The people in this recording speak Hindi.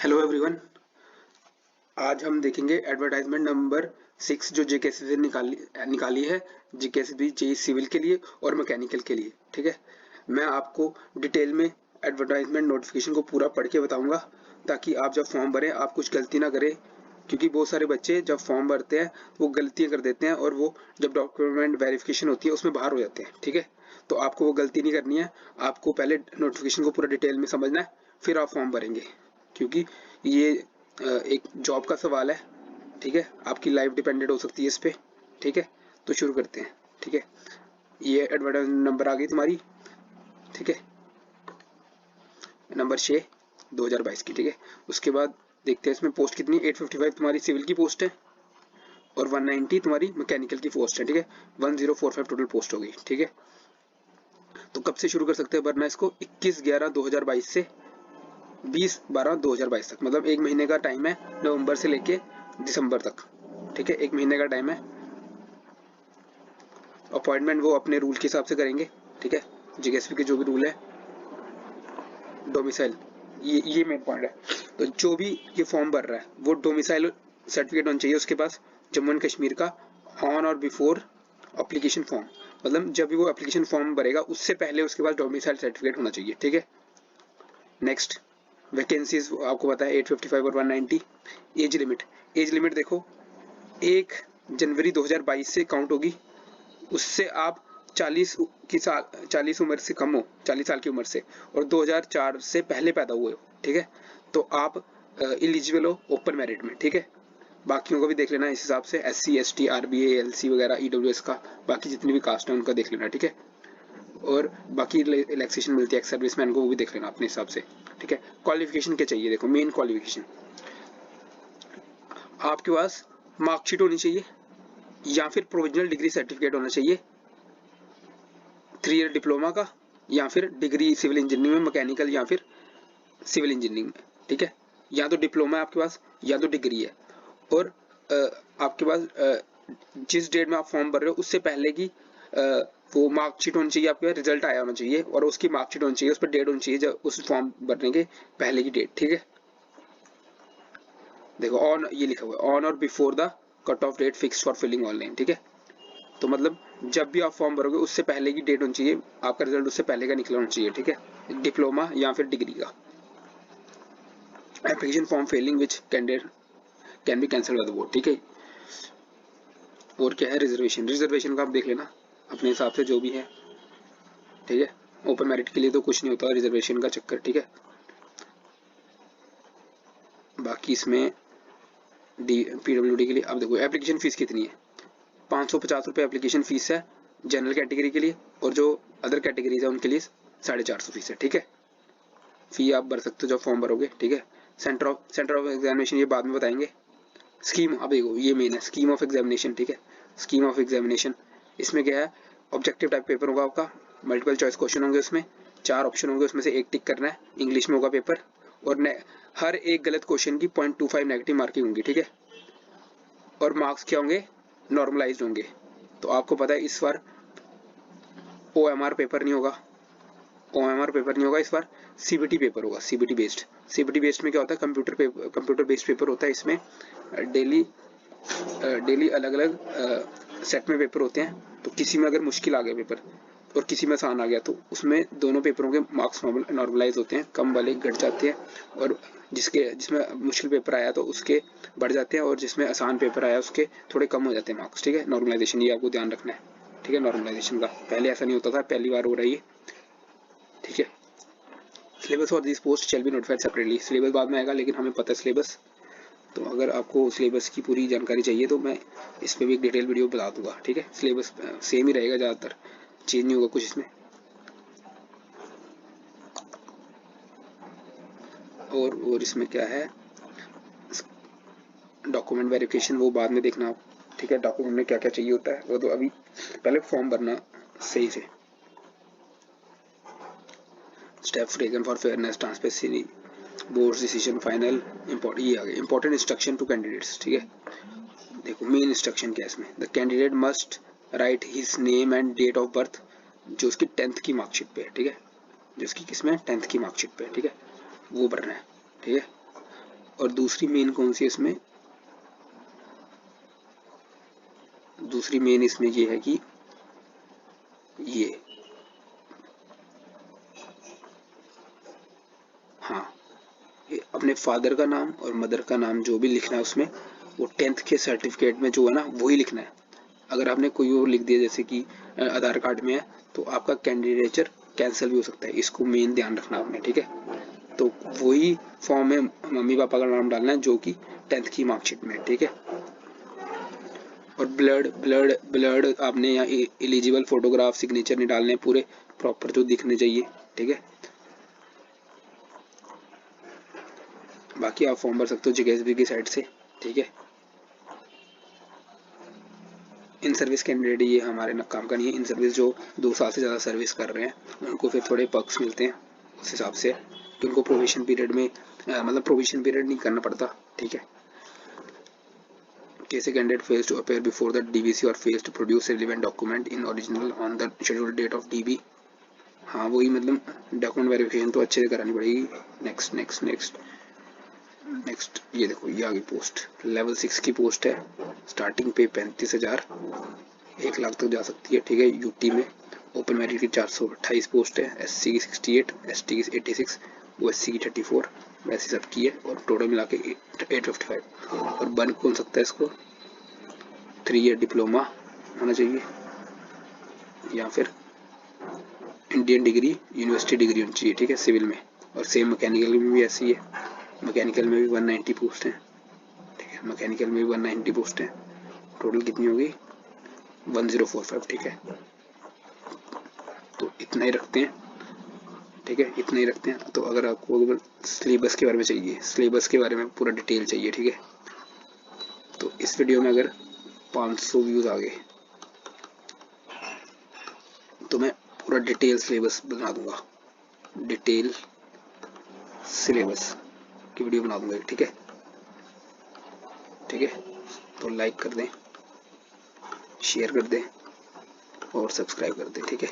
Hello everyone. आज हम देखेंगे एडवर्टाइजमेंट नंबर 6 जो जेकेएसबी से निकाली है, जेकेएसबी जेई सिविल के लिए और मैकेनिकल के लिए। ठीक है, मैं आपको डिटेल में एडवर्टाइजमेंट नोटिफिकेशन को पूरा पढ़ के बताऊंगा ताकि आप जब फॉर्म भरें आप कुछ गलती ना करें, क्योंकि बहुत सारे बच्चे जब फॉर्म भरते हैं वो गलतियां कर देते हैं और वो जब डॉक्यूमेंट वेरिफिकेशन होती है उसमें बाहर हो जाते हैं। ठीक है, तो आपको वो गलती नहीं करनी है। आपको पहले नोटिफिकेशन को पूरा डिटेल में समझना है, फिर आप फॉर्म भरेंगे, क्योंकि ये एक जॉब का सवाल है। ठीक है, आपकी लाइफ डिपेंडेंट हो सकती है इस पे। ठीक है, तो शुरू करते हैं। ठीक है, ये एडवर्टाइजमेंट नंबर आ गई तुम्हारी। ठीक है, नंबर 6 2022 की। ठीक है, उसके बाद देखते हैं इसमें पोस्ट कितनी। 855 तुम्हारी सिविल की पोस्ट है और 190 तुम्हारी मैकेनिकल की पोस्ट है। ठीक है, 1045 टोटल पोस्ट होगी। ठीक है, तो कब से शुरू कर सकते हैं भरना इसको? 21/11/2022 से 20/12/2022 तक, मतलब एक महीने का टाइम है, नवंबर से लेके दिसंबर तक। ठीक है, एक महीने का टाइम है। अपॉइंटमेंट वो अपने रूल के हिसाब से करेंगे। ठीक है, जेकेएसपी के जो भी रूल है। डोमिसाइल, ये मेन पॉइंट है। तो जो भी ये फॉर्म भर रहा है वो डोमिसाइल सर्टिफिकेट होना चाहिए उसके पास, जम्मू एंड कश्मीर का, ऑन और बिफोर एप्लीकेशन फॉर्म। मतलब जब भी वो एप्लीकेशन फॉर्म भरेगा उससे पहले उसके पास डोमिसाइल सर्टिफिकेट होना चाहिए। ठीक है, नेक्स्ट वैकेंसीज आपको पता है 855 और 190। एज लिमिट देखो 1 जनवरी 2022 से काउंट होगी। उससे आप 40 उम्र से कम हो, 40 साल की उम्र से, और 2004 से पहले पैदा हुए हो। ठीक है, तो आप इलिजिबल हो ओपन मेरिट में। ठीक है, बाकियों को भी देख लेना इस हिसाब से, SC ST RBA LC वगैरह EWS का, बाकी जितनी भी कास्ट है उनका देख लेना। ठीक है, और बाकी रिलैक्सेशन मिलती है एक्स सर्विसमैन को, वो भी देख लेना अपने हिसाब से। ठीक है, क्वालिफिकेशन क्या चाहिए? देखो मेन क्वालिफिकेशन आपके पास मार्कशीट होनी चाहिए या फिर प्रोविजनल डिग्री सर्टिफिकेट होना चाहिए 3 ईयर डिप्लोमा का, या फिर डिग्री सिविल इंजीनियरिंग में, मैकेनिकल या फिर सिविल इंजीनियरिंग में। ठीक है, या तो डिप्लोमा है आपके पास या तो डिग्री है। और आपके पास जिस डेट में आप फॉर्म भर रहे हो उससे पहले की वो मार्कशीट होनी चाहिए, आपके रिजल्ट आया होना चाहिए और उसकी मार्कशीट होनी चाहिए, उस पर डेट होनी चाहिए जब उस फॉर्म भरने के पहले की डेट। ठीक है, देखो ऑन, ये लिखा हुआ है ऑन और before the cut off date fix for filling online. ठीक है, तो मतलब जब भी आप फॉर्म भरोगे उससे पहले की डेट होनी चाहिए, आपका रिजल्ट उससे पहले का निकला होना चाहिए। ठीक है, डिप्लोमा या फिर डिग्री का। Application form Fehling which candidate can be cancel by the board. ठीक है, और क्या है, रिजर्वेशन का आप देख लेना अपने हिसाब से जो भी है। ठीक है, ओपन मेरिट के लिए तो कुछ नहीं होता रिजर्वेशन का चक्कर। ठीक है, बाकी इसमें PWD के लिए अब देखो एप्लीकेशन फीस कितनी है। 550 रुपये एप्लीकेशन फीस है जनरल कैटेगरी के लिए, और जो अदर कैटेगरीज है उनके लिए 450 फीस है। ठीक है, फी आप भर सकते हो जब फॉर्म भरोगे। ठीक है, सेंटर ऑफ एग्जामिनेशन ये बाद में बताएंगे। स्कीम, अब देखो ये मेन है, स्कीम ऑफ एग्जामिनेशन। ठीक है, स्कीम ऑफ एग्जामिनेशन इसमें क्या है, ऑब्जेक्टिव टाइप पेपर होगा आपका, मल्टीपल चॉइस क्वेश्चन होंगे उसमें, 4 ऑप्शन होंगे, उसमें से एक टिक करना है, इंग्लिश में होगा पेपर, और हर एक गलत क्वेश्चन की 0.25 नेगेटिव मार्किंग होंगी। ठीक है, और मार्क्स क्या होंगे, नॉर्मलाइज्ड होंगे। तो आपको पता है इस बार OMR पेपर नहीं होगा, इस बार CBT पेपर होगा, CBT बेस्ड में क्या होता है, कंप्यूटर बेस्ड पेपर होता है। इसमें डेली अलग अलग सेट में पेपर होते हैं, तो किसी में अगर मुश्किल आ गया पेपर और किसी में आसान आ गया तो उसमें दोनों पेपरों के मार्क्स नॉर्मलाइज होते हैं, कम वाले घट जाते हैं, और जिसमें मुश्किल पेपर आया तो उसके बढ़ जाते हैं, और जिसमें आसान पेपर आया उसके थोड़े कम हो जाते हैं मार्क्स। ठीक है, नॉर्मलाइजेशन, ये आपको ध्यान रखना है। ठीक है, नॉर्मलाइजेशन का पहले ऐसा नहीं होता था, पहली बार हो रही है। ठीक है, syllabus for this post shall be notified separately. Syllabus बाद में आएगा, लेकिन हमें पता है सिलेबस, तो अगर आपको सिलेबस की पूरी जानकारी चाहिए तो मैं इस पर भी एक डिटेल वीडियो बता दूंगा। ठीक है, सिलेबस सेम ही रहेगा, ज़्यादातर चेंज नहीं होगा कुछ इसमें। और इसमें क्या है, डॉक्यूमेंट वेरिफिकेशन वो बाद में देखना आप। ठीक है, डॉक्यूमेंट में क्या क्या चाहिए होता है वो तो अभी पहले फॉर्म भरना सही से। Steps taken for fairness transparency board decision final ये आ गया इंपॉर्टेंट इंस्ट्रक्शन टू कैंडिडेट्स। ठीक है, देखो मेन इंस्ट्रक्शन क्या है इसमें, the candidate must write his name and date of birth, जो उसकी 10th की मार्कशीट पे है। ठीक है, जो उसकी किसमें 10th की मार्कशीट पे है। ठीक है, वो भरना है। ठीक है, और दूसरी मेन कौन सी है इसमें, दूसरी मेन इसमें ये है कि ये, हाँ, ये अपने फादर का नाम और मदर का नाम जो भी लिखना है उसमें, वो 10th के सर्टिफिकेट में जो है ना वही लिखना है। अगर आपने कोई और लिख दिया जैसे कि आधार कार्ड में है तो आपका कैंडिडेचर कैंसिल भी हो सकता है, इसको मेन ध्यान रखना आपने, ठीक है। तो वही फॉर्म में मम्मी पापा का नाम डालना है जो कि 10th की मार्कशीट में है, ठीक है। और ब्लड ब्लड ब्लड आपने यहाँ एलिजिबल फोटोग्राफ सिग्नेचर नहीं डालने, पूरे प्रॉपर जो दिखने चाहिए, ठीक है। बाकी आप फॉर्म भर सकते हो जेकेएसबी की साइड से, ठीक है। इन सर्विस कैंडिडेट ये हमारे न काम का नहीं है। इन सर्विस जो 2 साल से ज़्यादा सर्विस कर रहे हैं उनको फिर थोड़े पर्क्स मिलते हैं उस हिसाब से, कि उनको प्रोबेशन पीरियड में मतलब प्रोबेशन पीरियड नहीं करना पड़ता, ठीक है। Case a candidate fails to appear before the DVC or fails to produce relevant document in original on the scheduled date of DB, हाँ वही मतलब डॉक्यूमेंट वेरिफिकेशन तो अच्छे से करानी पड़ेगी। नेक्स्ट नेक्स्ट नेक्स्ट नेक्स्ट, ये देखो ये आगे पोस्ट लेवल 6 की पोस्ट है, स्टार्टिंग पे 35,000, 1 लाख तक जा सकती है, ठीक है। यूटी में ओपन मेरिट की 428 पोस्ट है, एससी की 68, एसटी की 86, ओएससी की 34, वैसे सब की है, और टोटल मिला के 855। और बन कौन सकता है इसको, 3 ईयर डिप्लोमा होना चाहिए या फिर इंडियन डिग्री यूनिवर्सिटी डिग्री होनी चाहिए, ठीक है, सिविल में। और सेम मैकेनिकल में भी ऐसी है, मैकेनिकल में भी 190 पोस्ट हैं, ठीक है। मैकेनिकल में भी 190 पोस्ट हैं, टोटल कितनी होगी 1045, ठीक है। तो इतना ही रखते हैं, ठीक है, इतना ही रखते हैं। तो अगर आपको सिलेबस के बारे में चाहिए, सिलेबस के बारे में पूरा डिटेल चाहिए, ठीक है, तो इस वीडियो में अगर 500 व्यूज आ गए तो मैं पूरा डिटेल सिलेबस बना दूंगा, डिटेल सिलेबस की वीडियो बना दूंगा, ठीक है, ठीक है। तो लाइक कर दें, शेयर कर दें और सब्सक्राइब कर दें, ठीक है।